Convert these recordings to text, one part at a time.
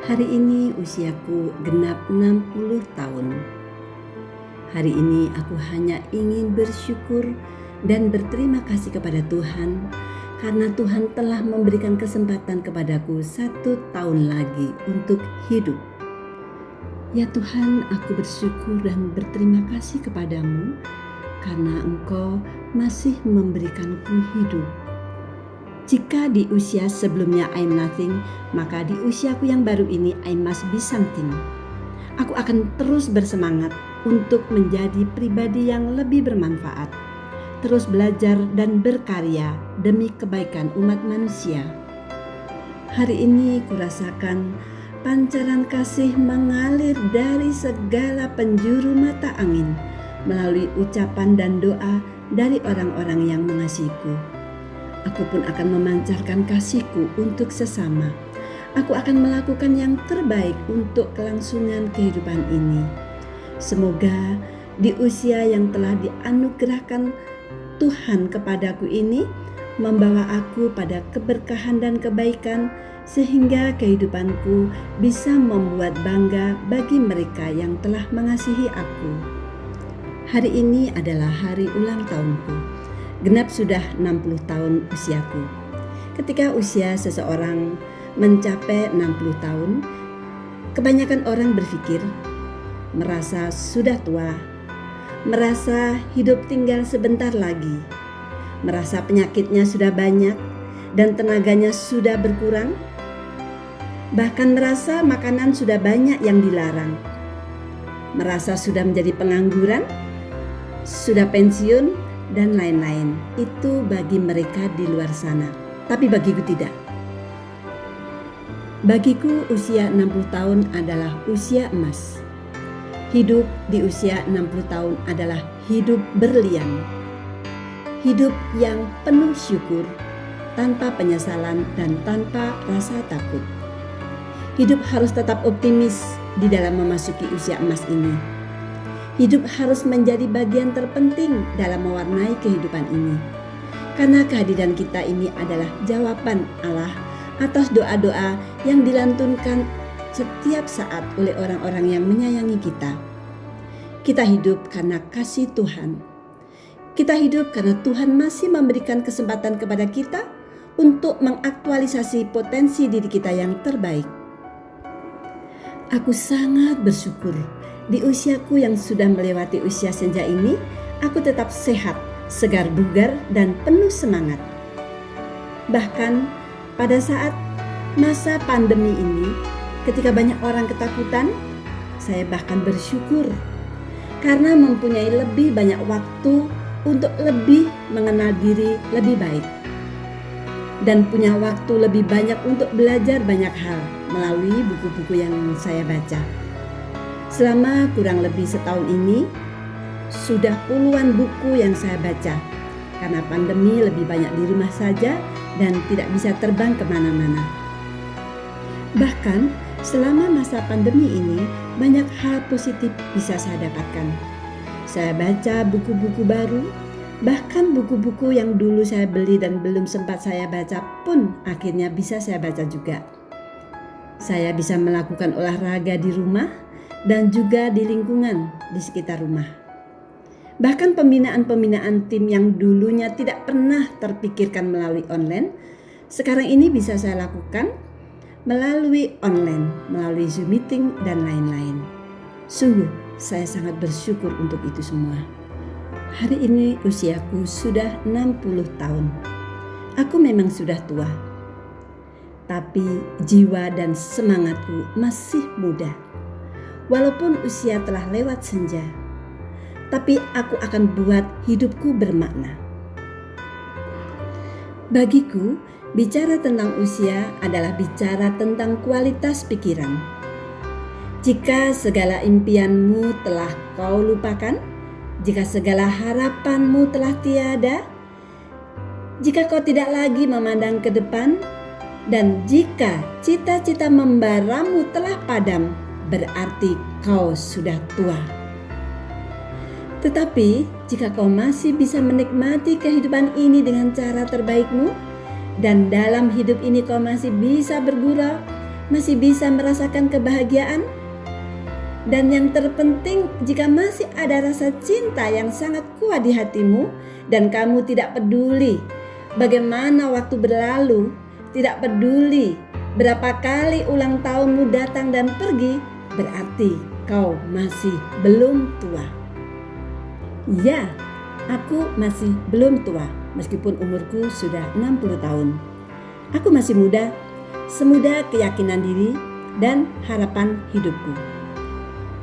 Hari ini usiaku genap 60 tahun. Hari ini aku hanya ingin bersyukur dan berterima kasih kepada Tuhan karena Tuhan telah memberikan kesempatan kepadaku 1 tahun lagi untuk hidup. Ya Tuhan, aku bersyukur dan berterima kasih kepadamu karena Engkau masih memberikanku hidup. Jika di usia sebelumnya I'm nothing, maka di usiaku yang baru ini I must be something. Aku akan terus bersemangat untuk menjadi pribadi yang lebih bermanfaat, terus belajar dan berkarya demi kebaikan umat manusia. Hari ini kurasakan pancaran kasih mengalir dari segala penjuru mata angin melalui ucapan dan doa dari orang-orang yang mengasihiku. Aku pun akan memancarkan kasihku untuk sesama. Aku akan melakukan yang terbaik untuk kelangsungan kehidupan ini. Semoga di usia yang telah dianugerahkan Tuhan kepadaku ini membawa aku pada keberkahan dan kebaikan sehingga kehidupanku bisa membuat bangga bagi mereka yang telah mengasihi aku. Hari ini adalah hari ulang tahunku. Genap sudah 60 tahun usiaku. Ketika usia seseorang mencapai 60 tahun, kebanyakan orang berpikir, merasa sudah tua, merasa hidup tinggal sebentar lagi, merasa penyakitnya sudah banyak dan tenaganya sudah berkurang, bahkan merasa makanan sudah banyak yang dilarang, merasa sudah menjadi pengangguran, sudah pensiun, dan lain-lain. Itu bagi mereka di luar sana. Tapi bagiku tidak. Bagiku usia 60 tahun adalah usia emas. Hidup di usia 60 tahun adalah hidup berlian. Hidup yang penuh syukur, tanpa penyesalan dan tanpa rasa takut. Hidup harus tetap optimis di dalam memasuki usia emas ini. Hidup harus menjadi bagian terpenting dalam mewarnai kehidupan ini. Karena kehadiran kita ini adalah jawaban Allah atas doa-doa yang dilantunkan setiap saat oleh orang-orang yang menyayangi kita. Kita hidup karena kasih Tuhan. Kita hidup karena Tuhan masih memberikan kesempatan kepada kita untuk mengaktualisasi potensi diri kita yang terbaik. Aku sangat bersyukur di usiaku yang sudah melewati usia senja ini, aku tetap sehat, segar bugar, dan penuh semangat. Bahkan pada saat masa pandemi ini, ketika banyak orang ketakutan, saya bahkan bersyukur karena mempunyai lebih banyak waktu untuk lebih mengenal diri lebih baik. Dan punya waktu lebih banyak untuk belajar banyak hal melalui buku-buku yang saya baca. Selama kurang lebih setahun ini, sudah puluhan buku yang saya baca. Karena pandemi lebih banyak di rumah saja dan tidak bisa terbang kemana-mana. Bahkan selama masa pandemi ini, banyak hal positif bisa saya dapatkan. Saya baca buku-buku baru, bahkan buku-buku yang dulu saya beli dan belum sempat saya baca pun akhirnya bisa saya baca juga. Saya bisa melakukan olahraga di rumah dan juga di lingkungan di sekitar rumah. Bahkan pembinaan-pembinaan tim yang dulunya tidak pernah terpikirkan melalui online, sekarang ini bisa saya lakukan melalui online, melalui Zoom meeting dan lain-lain. Sungguh, saya sangat bersyukur untuk itu semua. Hari ini usiaku sudah 60 tahun. Aku memang sudah tua, tapi jiwa dan semangatku masih muda. Walaupun usia telah lewat senja, tapi aku akan buat hidupku bermakna. Bagiku, bicara tentang usia adalah bicara tentang kualitas pikiran. Jika segala impianmu telah kau lupakan, jika segala harapanmu telah tiada, jika kau tidak lagi memandang ke depan, dan jika cita-cita membaramu telah padam, berarti kau sudah tua. Tetapi jika kau masih bisa menikmati kehidupan ini dengan cara terbaikmu, dan dalam hidup ini kau masih bisa bergurau, masih bisa merasakan kebahagiaan? Dan yang terpenting, jika masih ada rasa cinta yang sangat kuat di hatimu dan kamu tidak peduli bagaimana waktu berlalu, tidak peduli berapa kali ulang tahunmu datang dan pergi, berarti kau masih belum tua. Ya, aku masih belum tua meskipun umurku sudah 60 tahun. Aku masih muda, semuda keyakinan diri dan harapan hidupku.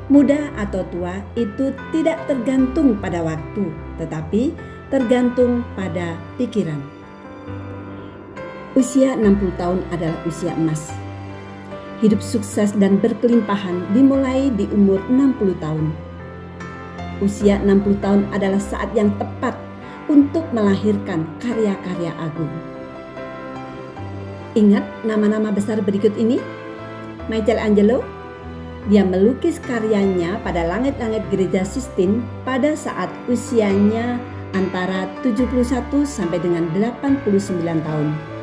Muda atau tua itu tidak tergantung pada waktu, tetapi tergantung pada pikiran. Usia 60 tahun adalah usia emas. Hidup sukses dan berkelimpahan dimulai di umur 60 tahun. Usia 60 tahun adalah saat yang tepat untuk melahirkan karya-karya agung. Ingat nama-nama besar berikut ini? Michelangelo, dia melukis karyanya pada langit-langit gereja Sistine pada saat usianya antara 71 sampai dengan 89 tahun.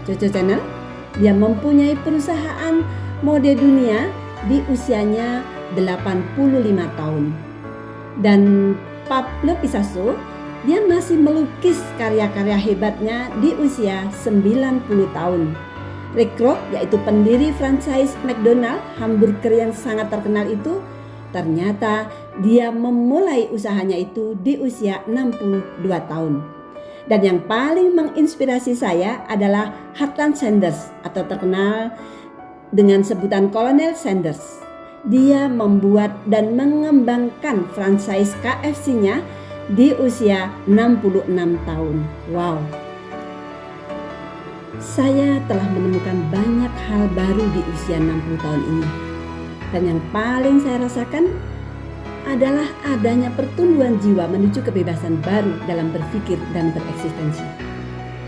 Coco Chanel, dia mempunyai perusahaan mode dunia di usianya 85 tahun. Dan Pablo Picasso, dia masih melukis karya-karya hebatnya di usia 90 tahun. Ray Kroc, yaitu pendiri franchise McDonald hamburger yang sangat terkenal itu, ternyata dia memulai usahanya itu di usia 62 tahun. Dan yang paling menginspirasi saya adalah Harland Sanders atau terkenal dengan sebutan Kolonel Sanders. Dia membuat dan mengembangkan franchise KFC-nya di usia 66 tahun. Wow. Saya telah menemukan banyak hal baru di usia 60 tahun ini. Dan yang paling saya rasakan adalah adanya pertumbuhan jiwa menuju kebebasan baru dalam berpikir dan bereksistensi.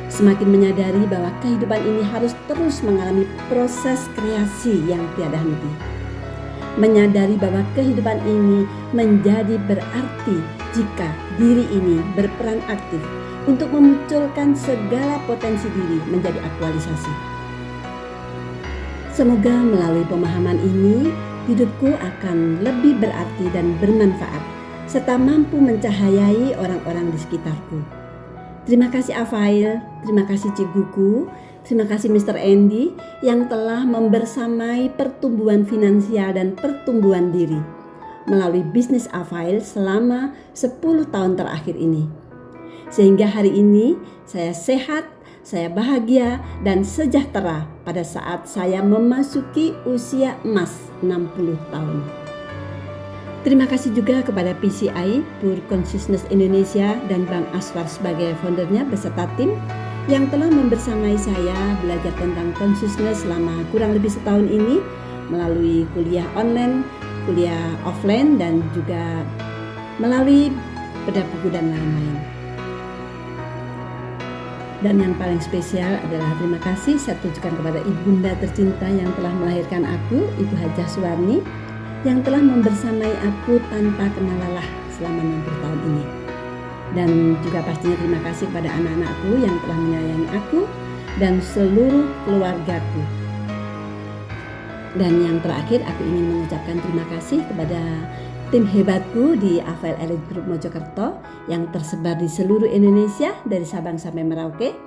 Semakin menyadari bahwa kehidupan ini harus terus mengalami proses kreasi yang tiada henti. Menyadari bahwa kehidupan ini menjadi berarti jika diri ini berperan aktif untuk memunculkan segala potensi diri menjadi aktualisasi. Semoga melalui pemahaman ini, hidupku akan lebih berarti dan bermanfaat, serta mampu mencahayai orang-orang di sekitarku. Terima kasih Afail, terima kasih Ciguku, terima kasih Mr. Andy yang telah membersamai pertumbuhan finansial dan pertumbuhan diri melalui bisnis Afail selama 10 tahun terakhir ini. Sehingga hari ini saya sehat, saya bahagia dan sejahtera pada saat saya memasuki usia emas 60 tahun. Terima kasih juga kepada PCI, Pure Consciousness Indonesia dan Bang Aswar sebagai foundernya beserta tim yang telah membersamai saya belajar tentang consciousness selama kurang lebih setahun ini melalui kuliah online, kuliah offline dan juga melalui bedah buku dan lain-lain. Dan yang paling spesial adalah terima kasih saya tujukan kepada ibunda tercinta yang telah melahirkan aku, Ibu Hajah Suwarni, yang telah membersamai aku tanpa kenal lelah selama 60 tahun ini. Dan juga pastinya terima kasih kepada anak-anakku yang telah menyayangi aku dan seluruh keluargaku. Dan yang terakhir aku ingin mengucapkan terima kasih kepada tim hebatku di Afail Elite Group Mojokerto yang tersebar di seluruh Indonesia dari Sabang sampai Merauke.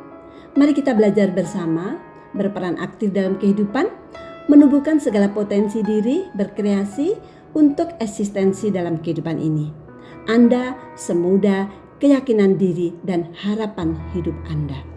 Mari kita belajar bersama, berperan aktif dalam kehidupan, menumbuhkan segala potensi diri, berkreasi untuk eksistensi dalam kehidupan ini. Anda semudah keyakinan diri dan harapan hidup Anda.